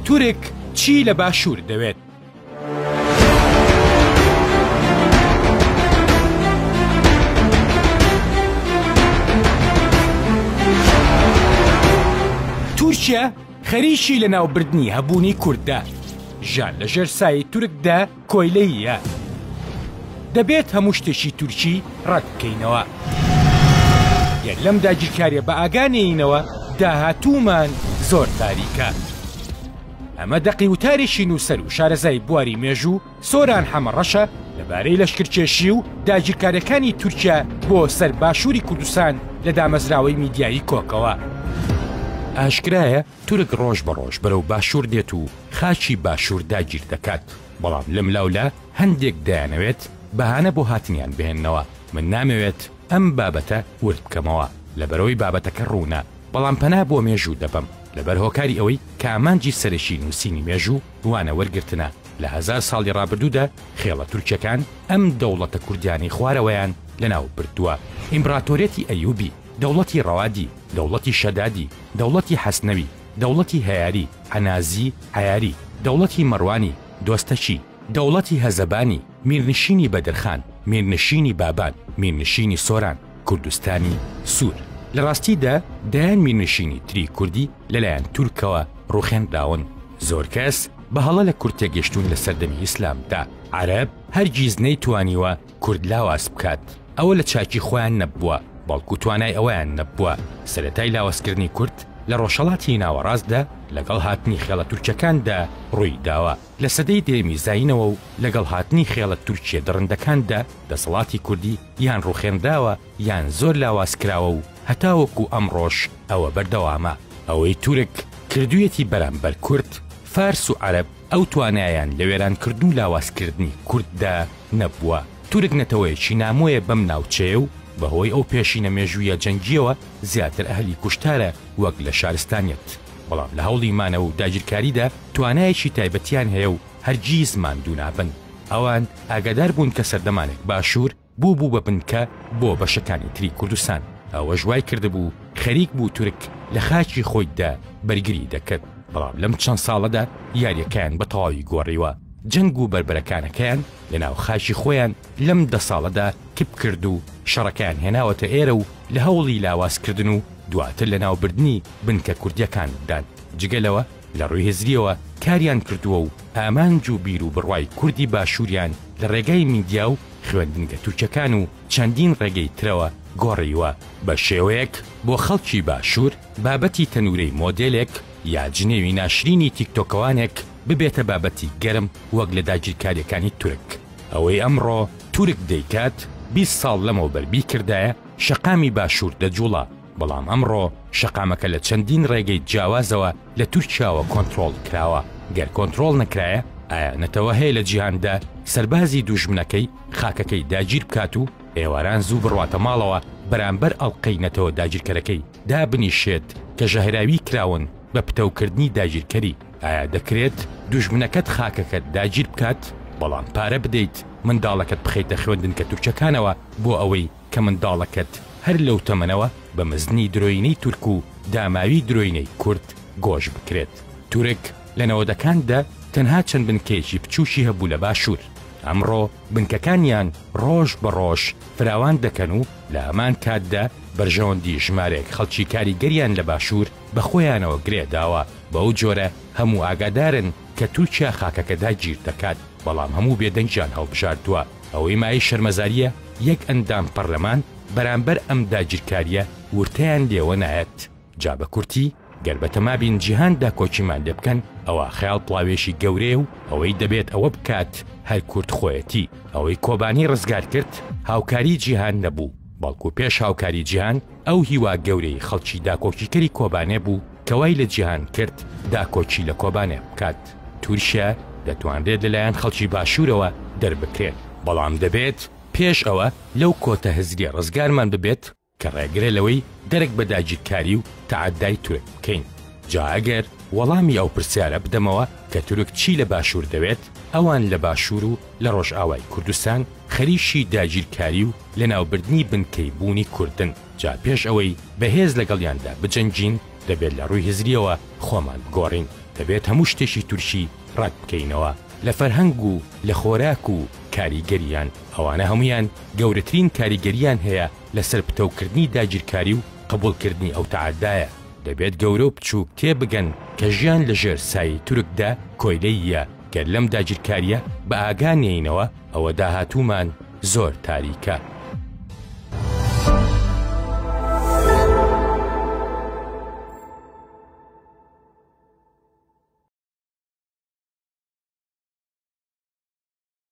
تورک چی لە باشوور دەوێت؟ تورکیا خەریکی لە ناوبردنی هەبوونی کورددا، ژان لە ژێر سایەی تورکدا کۆیلەیە. دەبێت هەموو شتێکی تورکی ڕەت بکەینەوە. یەک لەم داگیرکاریە بە ئاگانەینەوە داهاتوومان زۆر تاریکە. ئەمە دەقی وتارێکی نووسەر و شارەزای بواری مێژوو سۆران حەمەڕەشە لەبارەی لەشکرکێشی و داگیرکاریەکانی تورکیا بۆ سەر باشووری کوردستان لە دامەزراوەی میدیایی کۆکەوە. ئاشکرایە تورک ڕۆژ بە ڕۆژ بەرەو باشوور دێت و خاچی باشوور داگیر دەکات، بەڵام لەم لاولە هەندێک دەیانەوێت بەهانە بۆ هاتنیان بهێننەوە. من نامەوێت ئەم بابەتە ورد بکەمەوە لەبەرەوەی بابەتەکە ڕوونە، بەڵام پەنا بۆ مێژوو دەبم لەبەر هۆکاری ئەوەی کامانجی سەرشی نووسینی مێژوو وانە وەرگرتنە. لە 1000 ساڵی ڕابردوودا خێڵە تورکیەکان ئەم دەوڵەتە کوردیانی خوارەوەیان لەناو بردووە. ئیمپراتۆریەتی ئەیوبی، دەوڵەتی ڕەوادی، دەوڵەتی شەدادی، دەوڵەتی حەسنەوی، دەوڵەتی هەیاری، هەنازی هەیاری، دەوڵەتی مەڕوانی، دۆستەچی، دەوڵەتی هەزەبانی، میرنشینی بەدرخان، میرنشینی بابان، میرنشینی سۆران، کوردستانی سوور. لە ڕاستیدا دایان میرنشینی تری کوردی لەلایەن تورکەوە ڕوخێنراون. زۆر کەس بە هەڵە لە کورد تێگەشتون لە سەردەمی ئیسلامدا. عەرەب هەرگیز نەیتوانیوە کورد لاواز بکات، ئەوە لە چاکی خۆیان نەبووە، بەڵکو توانای ئەویان نەبووە. سەرەتای لاوازکردنی کورد لە ڕۆژهەڵاتی ناوەڕاستدا لەگەڵ هاتنی خێڵە تورکیەکاندا ڕووی داوە. لە سەدەی دێمی زاینەوە و لەگەڵ هاتنی خێڵە تورکیە دڕندەکاندا دەسەڵاتی کوردی یان ڕوخێنداوە یان زۆر لاوازکراوە و هەتاوەکو ئەمڕۆژ ئەوە بەردەوامە. ئەوەی تورک کردوویەتی بەرامبەر کورد، فارس و عەرەب ئەو توانایان لە وێرانکردن و لاوازکردنی کورددا نەبووە. تورک نەتەوەیەکی نامۆیە بەم ناوچەیە و بەهۆی ئەو پێشینە مێژوویە جەنگیەوە زیاتر ئەهلی کوشتارە وەک لە شارستانیەت، بەڵام لە هەوڵی مانە و داگیرکاریدا توانایەکی تایبەتیان هەیە و هەرگیز ماندوو نابن. ئەوان ئاگادار بوون کە سەردەمانێک باشوور بوو بە بنکە بۆ بەشەکانی تری کوردستان. ئەوە ژوای کردبوو خەریک بوو تورک لە خاچی خۆیدا بەرگری دەکرد، بەڵام لەم چەند ساڵەدا یاریەکەیان بە تەواوی گۆڕیوە. جەنگ و بربەرەکانەکەیان لەناو خاچی خۆیان لەم 10 ساڵەدا کپ کرد و شەڕەکەیان هێناوەتە ئێرە و لە هەوڵی لاوازکردن و دواتر لە ناوبردنی بنکە کوردیەکاندان. جگەلەوە لە ڕووی هزریەوە کاریان کردووە و ئامانج و بیر و بڕوای کوردی باشووریان لە ڕێگای میدیا و خوێندنگە تورکیەکان و چەندین ڕێگەی ترەوە گۆڕیوە. بە شێوەیەک بۆ خەڵکی باشوور بابەتی تەنورەی مۆدێلێک یا جنێوی ناشرینی تیکتۆکەوانێک ببێتە بابەتی گەرم وەک لە داگیرکاریەکانی تورک. ئەوەی ئەمڕۆ تورک دەیکات 20 ساڵ لەمەوبەر بیکردایە شەقامی باشوور دەجوڵا، بەڵام ئەمڕۆ شەقامەکە لە چەندین ڕێگەی جیاوازەوە لە تورکیاوە کۆنتڕۆڵ کراوە. گەر کۆنتڕۆڵ نەکرایە ئایا نەتەوە هەیە لە جیهاندا سەربازی دوژمنەکەی خاکەکەی داگیر بکات و ئێواران زوو بڕواتە ماڵەوە بەرامبەر ئەڵقەی نەتەوە داگیرکەرەکەی دابنیشێت کە ژەهراوی کراون بە پتەوکردنی داگیرکەری؟ ئایا دەکرێت دوژمنەکەت خاکەکەت داگیر بکات بەڵام پارە بدەیت منداڵەکەت بخەیتە خوێندنکە تورکیەکانەوە بۆ ئەوەی کە منداڵەکەت هەر لەو تەمەنەوە بە مزنی درۆینەی تورک و داماوی درۆینەی کورد گۆژ بکرێت؟ تورک لە نەوەدەکاندا تەنها چەند بنکەیەکی بچووشی هەبوو لە باشوور. ئەمڕۆ بنکەکانیان ڕۆژ بە ڕۆژ فراوان دەکەن و لە هەمان کاتدا بەرژەوەندی ژمارەیەک خەڵکی کاریگەریان لە باشوور بە خۆیانەوە گرێداوە. بەو جۆرە هەموو ئاگادارن کە تورکیا خاکەکە داگیر دەکات، بەڵام هەموو بێدەنگیان هەڵبژاردووە. ئەوەی مای شەرمەزاریە یەک ئەندام پەرلەمان بەرامبەر ئەم داگیرکاریە ورتیان لێوە نایەت. جا بە کورتی گەر بە تەمابین جیهاندا کۆچیمان لێ بکەن ئەوە خەیاڵ پڵاوێشی گەورەیە و ئەوەی دەبێت ئەوە بکات هەر کورد خۆیەتی. ئەوەی کۆبانی ڕزگار کرد هاوکاری جیهان نەبوو، بەڵکو پێش هاوکاری جیهان ئەو هیوا گەورەی خەڵکی داکۆچیکەری کۆبانێ بوو کەوای لە جیهان کرد داکۆچی لە کۆبانێ بکات. تورکیا دەتوانرێت لەلایەن خەڵکی باشوورەوە دەربکرێت، بەڵام دەبێت پێش ئەوە لەو کۆتە هزریە ڕزگارمان ببێت کە ڕێگرێ لەوەی دەرێک بە داگیرکاری و تەعەدای تورک بکەین. جا ئەگەر وەڵامی ئەو پرسیارە بدەمەوە کە تورک چی لە باشوور دەوێت، ئەوان لە باشوور و لە ڕۆژئاوای کوردستان خەریشی داگیرکاری و لە ناوبردنی بنکەی بوونی کوردن. جا پێش ئەوەی بەهێز لەگەڵیاندا بجەنگین دەبێت لە ڕووی هزریەوە خۆمان بگۆڕین دەبێت هەموو شتێکی تورکی ڕەت بکەینەوە لە فەرهەنگ و لە خۆراک و کاریگەریان ئەوانە هەمویان گەورەترین کاریگەریان هەیە لەسەر پتەوکردنی داگیرکاری و قبولکردنی ئەو تەعادایە دەبێت گەورە و بچووک تێبگەن کە ژیان لەژێر سایەی تورکدا کۆیلەیە گەر لەم داگیرکاریە بە ئاگانێینەوە ئەوە داهاتوومان زۆر تاریکە